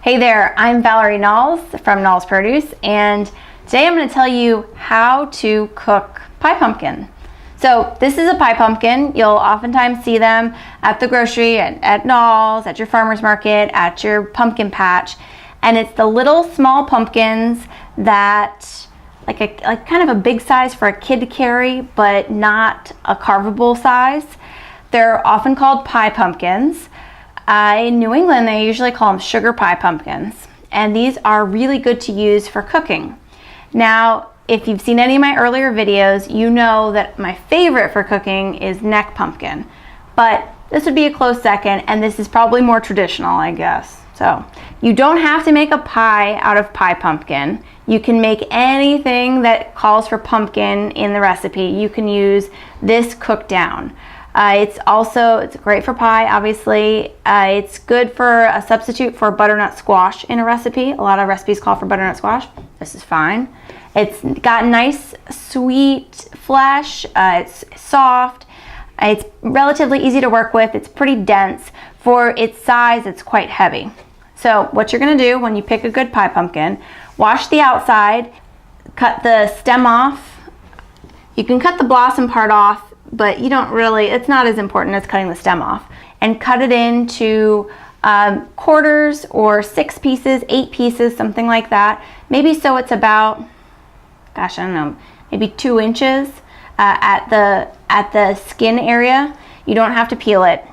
Hey there, I'm Valerie Knowles from Knowles Produce, and today I'm going to tell you how to cook pie pumpkin. So this is a pie pumpkin. You'll oftentimes see them at the grocery, at Knowles, at your farmer's market, at your pumpkin patch, and it's the little small pumpkins that like kind of a big size for a kid to carry, but not a carvable size. They're often called pie pumpkins. In New England, they usually call them sugar pie pumpkins, and these are really good to use for cooking. Now, if you've seen any of my earlier videos, you know that my favorite for cooking is neck pumpkin, but this would be a close second, and this is probably more traditional, I guess. So you don't have to make a pie out of pie pumpkin. You can make anything that calls for pumpkin in the recipe. You can use this cooked down. It's great for pie, obviously. It's good for a substitute for butternut squash in a recipe. A lot of recipes call for butternut squash. This is fine. It's got nice sweet flesh. It's soft. It's relatively easy to work with. It's pretty dense. For its size, it's quite heavy. So what you're going to do when you pick a good pie pumpkin, wash the outside, cut the stem off. You can cut the blossom part off, but it's not as important as cutting the stem off, and cut it into quarters or 6 pieces, 8 pieces, something like that. Maybe so it's about, I don't know, maybe 2 inches at the skin area. You don't have to peel it.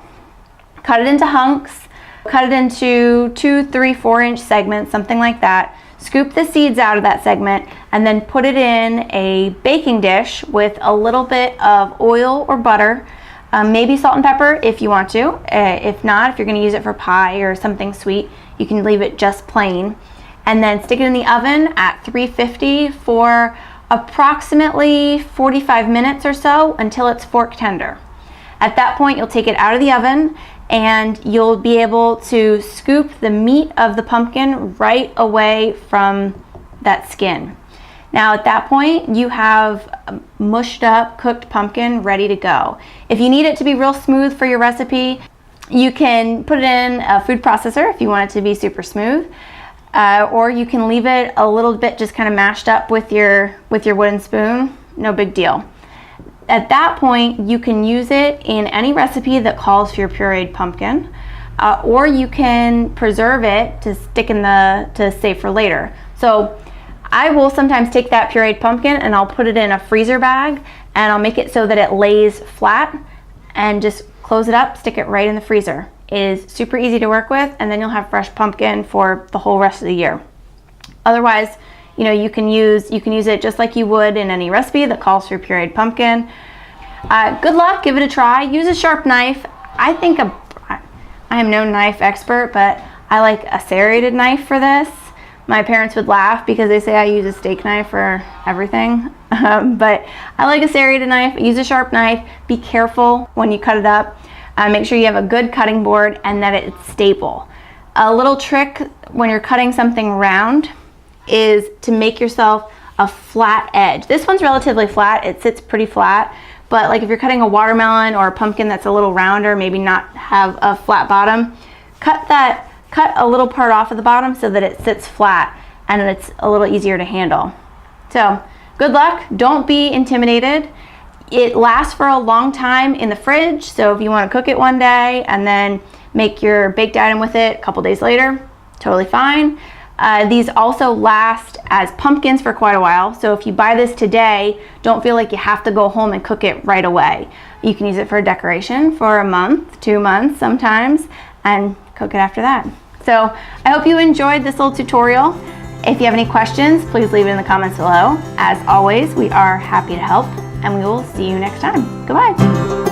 Cut it into hunks, cut it into 2, 3, 4-inch segments, something like that. Scoop the seeds out of that segment and then put it in a baking dish with a little bit of oil or butter, maybe salt and pepper if you want to. If not, if you're going to use it for pie or something sweet, you can leave it just plain. And then stick it in the oven at 350 for approximately 45 minutes or so until it's fork tender. At that point, you'll take it out of the oven and you'll be able to scoop the meat of the pumpkin right away from that skin. Now at that point, you have mushed up cooked pumpkin ready to go. If you need it to be real smooth for your recipe, you can put it in a food processor if you want it to be super smooth, or you can leave it a little bit just kind of mashed up with your wooden spoon. No big deal. At that point, you can use it in any recipe that calls for your pureed pumpkin, or you can preserve it to save for later. So I will sometimes take that pureed pumpkin and I'll put it in a freezer bag and I'll make it so that it lays flat and just close it up, stick it right in the freezer. It is super easy to work with, and then you'll have fresh pumpkin for the whole rest of the year. Otherwise, you can use it just like you would in any recipe that calls for pureed pumpkin. Good luck, give it a try. Use a sharp knife. I am no knife expert, but I like a serrated knife for this. My parents would laugh because they say I use a steak knife for everything, but I like a serrated knife. Use a sharp knife. Be careful when you cut it up. Make sure you have a good cutting board and that it's stable. A little trick when you're cutting something round is to make yourself a flat edge. This one's relatively flat. It sits pretty flat, but like if you're cutting a watermelon or a pumpkin that's a little rounder, maybe not have a flat bottom, cut a little part off of the bottom so that it sits flat and it's a little easier to handle. So good luck. Don't be intimidated. It lasts for a long time in the fridge, so if you want to cook it one day and then make your baked item with it a couple days later, totally fine. These also last as pumpkins for quite a while, so if you buy this today, don't feel like you have to go home and cook it right away. You can use it for decoration for a month, 2 months sometimes, and cook it after that. So I hope you enjoyed this little tutorial. If you have any questions, please leave it in the comments below. As always, we are happy to help, and we will see you next time. Goodbye.